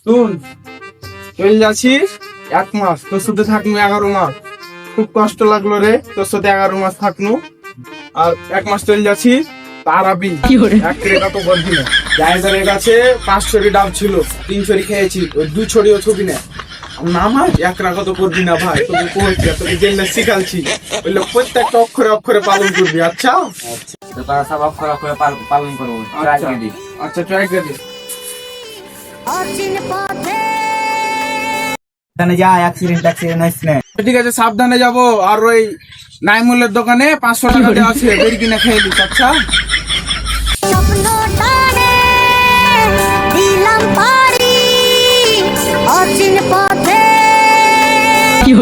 শুন, চলে যাচ্ছি 1 মাস, তোর সাথে থাকনু 11 মাস। খুব কষ্ট লাগলো রে, তোর সাথে 11 মাস থাকনু। আর 1 মাস চলে যাচ্ছি তারাবি, এক টাকা তো করবি না। ড্রাইভারের কাছে 5 ছড়ি ডাব ছিল, 3 ছড়ি খেয়েছি, ওই 2 ছড়িও ছবি না। নামাজ 1 টাকা তো করবি না ভাই, তোকে কইছি, তোকে যেটা শিখালছি বললো প্রত্যেকটা অক্ষরে অক্ষরে পালন করবি। আচ্ছা তো তারা সব অক্ষর অক্ষরে পালন করবো। ট্রাই করে দিই। আচ্ছা, ট্রাই করে দে। এখানে যা অ্যাক্সিডেন্ট হয়েছে না। ঠিক আছে, সাবধানে যাবো। আর ওই নাইমুলের দোকানে 500 টাকা দেওয়া আছে, বেরি কিনে খেয়ে দিস। আচ্ছা কি